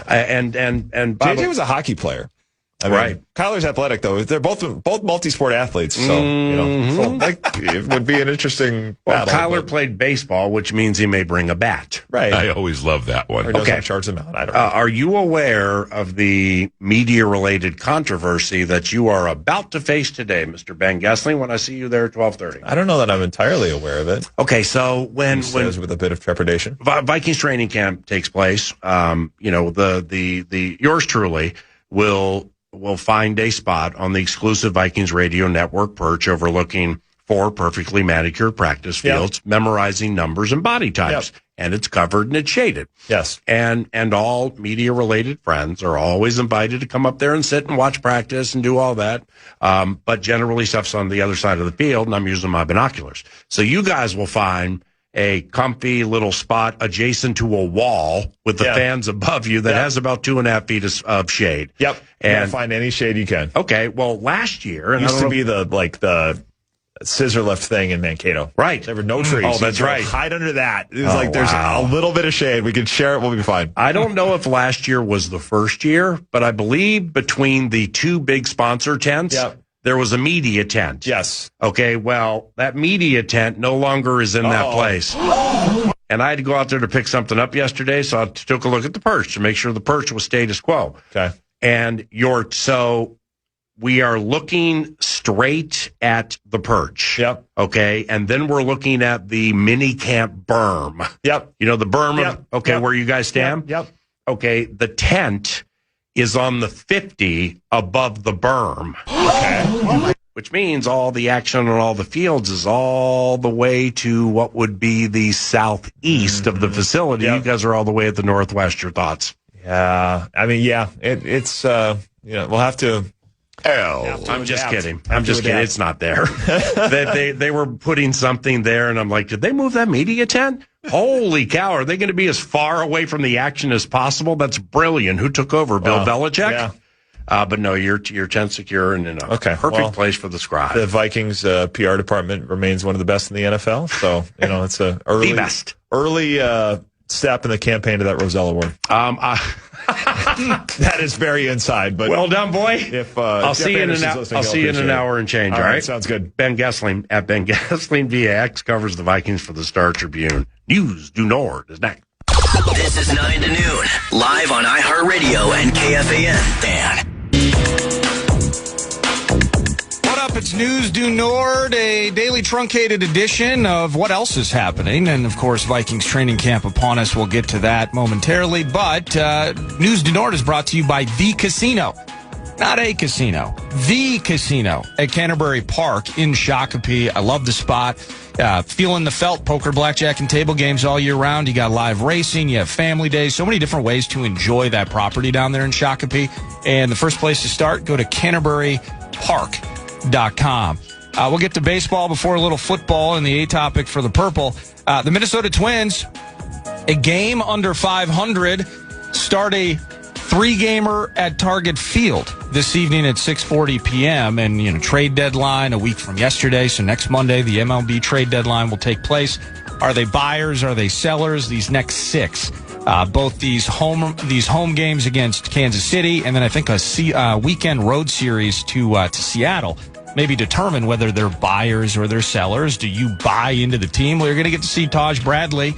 Speaker 4: And
Speaker 5: JJ was a hockey player. I mean, Kyler's athletic, though. They're both multi-sport athletes, so it would be an interesting battle.
Speaker 4: Kyler played baseball, which means he may bring a bat.
Speaker 5: Right.
Speaker 7: I always love that one.
Speaker 5: Or doesn't charge them out. I don't know.
Speaker 4: Are you aware of the media-related controversy that you are about to face today, Mr. Ben Goessling, when I see you there at 12:30?
Speaker 5: I don't know that I'm entirely aware of it.
Speaker 4: Okay, so when
Speaker 5: with a bit of trepidation,
Speaker 4: Vikings training camp takes place, the yours truly will find a spot on the exclusive Vikings radio network perch overlooking 4 perfectly manicured practice fields, memorizing numbers and body types. And it's covered and it's shaded.
Speaker 5: Yes.
Speaker 4: And all media-related friends are always invited to come up there and sit and watch practice and do all that. But generally stuff's on the other side of the field, and I'm using my binoculars. So you guys will find a comfy little spot adjacent to a wall with the fans above you that has about 2.5 feet of shade.
Speaker 5: Yep. And find any shade you can.
Speaker 4: Okay. Well, last year,
Speaker 5: it used to be the scissor lift thing in Mankato.
Speaker 4: Right.
Speaker 5: There were no trees.
Speaker 4: Oh, that's right.
Speaker 5: Hide under that. It was there's a little bit of shade. We can share it. We'll be fine.
Speaker 4: I don't know if last year was the first year, but I believe between the 2 big sponsor tents, there was a media tent.
Speaker 5: Yes.
Speaker 4: Okay, well, that media tent no longer is in that place. And I had to go out there to pick something up yesterday, so I took a look at the perch to make sure the perch was status quo.
Speaker 5: Okay.
Speaker 4: And we are looking straight at the perch.
Speaker 5: Yep.
Speaker 4: Okay, and then we're looking at the mini camp berm.
Speaker 5: Yep.
Speaker 4: You know the berm? Where you guys stand?
Speaker 5: Yep.
Speaker 4: Okay, the tent is on the 50 above the berm.
Speaker 5: Okay.
Speaker 4: Which means all the action on all the fields is all the way to what would be the southeast of the facility. You guys are all the way at the northwest. Your thoughts?
Speaker 5: Yeah. I mean, it's, we'll have to.
Speaker 4: I'm just kidding. It's not there. they were putting something there, and I'm like, did they move that media tent? Holy cow, are they going to be as far away from the action as possible? That's brilliant. Who took over? Bill Belichick?
Speaker 5: Yeah.
Speaker 4: But no, your tent's secure and in a perfect place for the scribe.
Speaker 5: The Vikings PR department remains one of the best in the NFL, so it's a early step in the campaign to that Roselle Award. That is very inside. But
Speaker 4: well done, boy.
Speaker 5: If
Speaker 4: I'll see you in an hour and change. All right,
Speaker 5: sounds good.
Speaker 4: Ben Goessling at Ben Goessling VX covers the Vikings for the Star Tribune. News du Nord is next.
Speaker 8: This is 9 to noon, live on iHeartRadio and KFAN. Dan.
Speaker 1: What up? It's News du Nord, a daily truncated edition of what else is happening. And, of course, Vikings training camp upon us. We'll get to that momentarily. But News du Nord is brought to you by The Casino. Not a casino. The Casino at Canterbury Park in Shakopee. I love the spot. Feeling the felt, poker, blackjack, and table games all year round. You got live racing. You have family days. So many different ways to enjoy that property down there in Shakopee. And the first place to start, go to CanterburyPark.com. We'll get to baseball before a little football and the A topic for the Purple. The Minnesota Twins, a game under 500, start a three-gamer at Target Field this evening at 6:40 p.m. And, trade deadline a week from yesterday. So next Monday, the MLB trade deadline will take place. Are they buyers? Are they sellers? These next six. Both these home games against Kansas City, and then I think a weekend road series to Seattle, maybe determine whether they're buyers or they're sellers. Do you buy into the team? Well, you're going to get to see Taj Bradley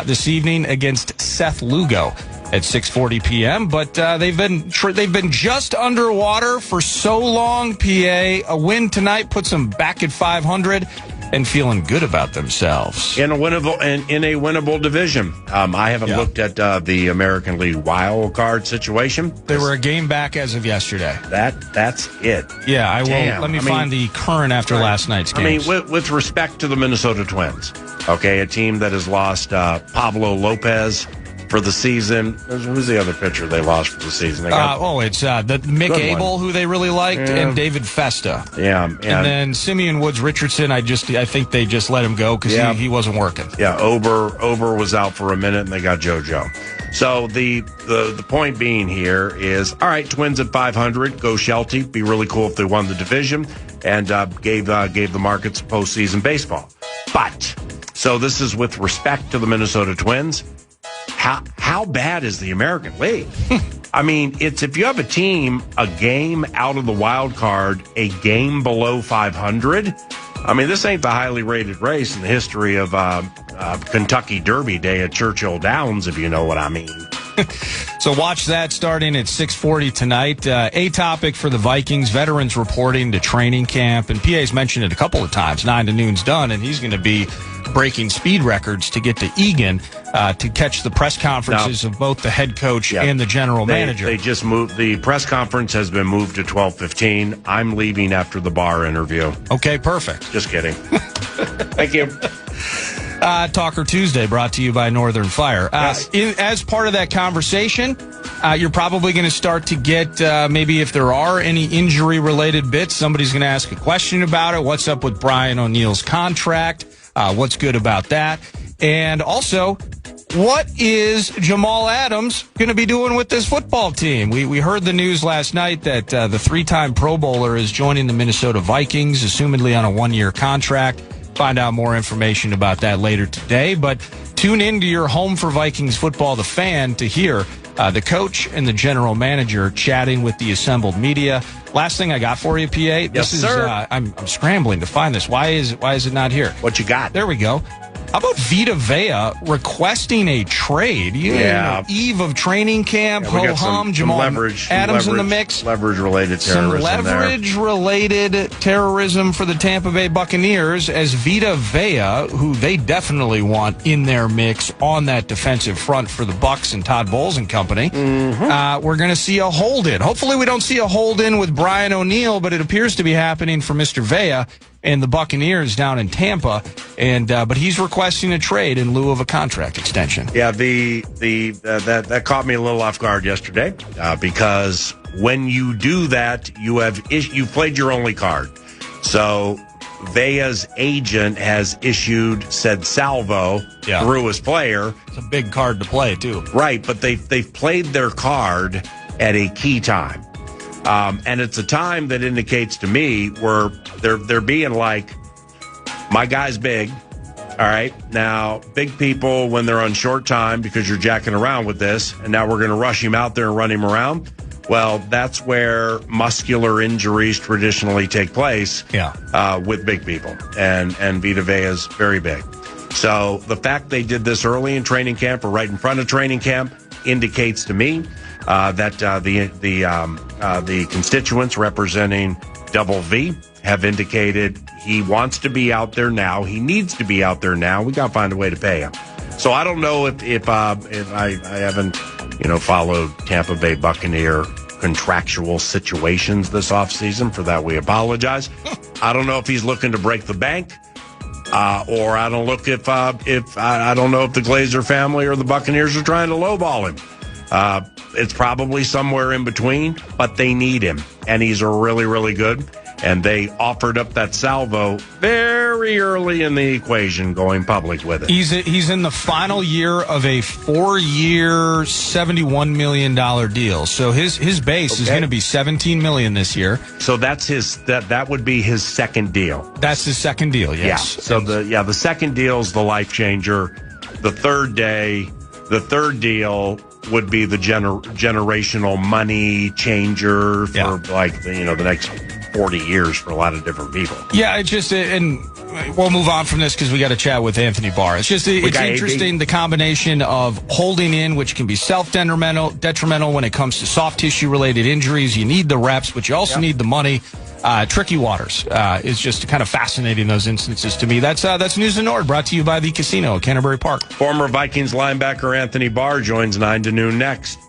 Speaker 1: this evening against Seth Lugo at 6:40 p.m. But they've been just underwater for so long. PA, a win tonight puts them back at 500. And feeling good about themselves
Speaker 4: in a winnable division. I haven't looked at the American League wild card situation.
Speaker 1: They were a game back as of yesterday.
Speaker 4: That's it.
Speaker 1: Yeah, I will. Let me find the current after last night's games.
Speaker 4: With respect to the Minnesota Twins, okay, a team that has lost Pablo Lopez for the season. Who's the other pitcher they lost for the season?
Speaker 1: It's the Mick Abel, who they really liked, and David Festa.
Speaker 4: Yeah,
Speaker 1: and then Simeon Woods Richardson. I think they just let him go because he wasn't working.
Speaker 4: Yeah, Ober was out for a minute, and they got JoJo. So the point being here is, all right, Twins at 500, go Sheltie. Be really cool if they won the division and gave the markets postseason baseball. But so this is with respect to the Minnesota Twins. How bad is the American League? I mean, it's if you have a team a game out of the wild card, a game below 500. I mean, this ain't the highly rated race in the history of Kentucky Derby Day at Churchill Downs, if you know what I mean.
Speaker 1: So watch that starting at 6:40 tonight. A topic for the Vikings, veterans reporting to training camp. And PA's mentioned it a couple of times. 9 to noon's done, and he's going to be breaking speed records to get to Egan to catch the press conferences of both the head coach and the general manager.
Speaker 4: They just moved. The press conference has been moved to 12:15. I'm leaving after the bar interview.
Speaker 1: Okay, perfect.
Speaker 4: Just kidding. Thank you.
Speaker 1: Talker Tuesday brought to you by Northern Fire. As part of that conversation, you're probably going to start to get maybe if there are any injury-related bits, somebody's going to ask a question about it. What's up with Brian O'Neill's contract? What's good about that? And also, what is Jamal Adams going to be doing with this football team? We heard the news last night that the three-time Pro Bowler is joining the Minnesota Vikings, assumedly on a one-year contract. Find out more information about that later today. But tune into your home for Vikings football, The Fan, to hear the coach and the general manager chatting with the assembled media. Last thing I got for you, PA.
Speaker 4: Yes, sir.
Speaker 1: I'm scrambling to find this. Why is it not here?
Speaker 4: What you got?
Speaker 1: There we go. How about Vita Vea requesting a trade? Eve of training camp, ho-hum, Jamal Adams in the mix.
Speaker 4: Leverage-related terrorism.
Speaker 1: Some leverage-related terrorism for the Tampa Bay Buccaneers as Vita Vea, who they definitely want in their mix on that defensive front for the Bucs and Todd Bowles and company. Mm-hmm. We're going to see a hold-in. Hopefully we don't see a hold-in with Brian O'Neill, but it appears to be happening for Mr. Vea and the Buccaneers down in Tampa, but he's requesting a trade in lieu of a contract extension.
Speaker 4: Yeah, that caught me a little off guard yesterday because when you do that, you played your only card. So Vea's agent has issued said salvo through his player.
Speaker 1: It's a big card to play too,
Speaker 4: right? But they've played their card at a key time. And it's a time that indicates to me where they're being like, my guy's big, All right. Now, big people, when they're on short time because you're jacking around with this, and now we're going to rush him out there and run him around. Well, that's where muscular injuries traditionally take place with big people. And Vita Vea is very big. So the fact they did this early in training camp or right in front of training camp indicates to me that the constituents representing Double V have indicated he wants to be out there now. He needs to be out there now. We got to find a way to pay him. So I don't know if I haven't followed Tampa Bay Buccaneer contractual situations this offseason. For that, we apologize. I don't know if he's looking to break the bank, or I don't know if the Glazer family or the Buccaneers are trying to lowball him. It's probably somewhere in between, but they need him, and he's really, really good. And they offered up that salvo very early in the equation, going public with it.
Speaker 1: He's in the final year of a 4-year, $71 million deal. So his base is going to be $17 million this year. So that's
Speaker 4: that would be his second deal.
Speaker 1: That's his second deal. Yes.
Speaker 4: Yeah. So the second deal is the life changer. The third deal would be the generational money changer for the next 40 years for a lot of different people.
Speaker 1: Yeah, it's just, and we'll move on from this because we got to chat with Anthony Barr. It's just, it's interesting, the combination of holding in, which can be detrimental when it comes to soft tissue related injuries. You need the reps, but you also need the money. Tricky waters is just kind of fascinating, those instances to me. That's News and Nord, brought to you by the Casino at Canterbury Park.
Speaker 4: Former Vikings linebacker Anthony Barr joins 9 to noon next.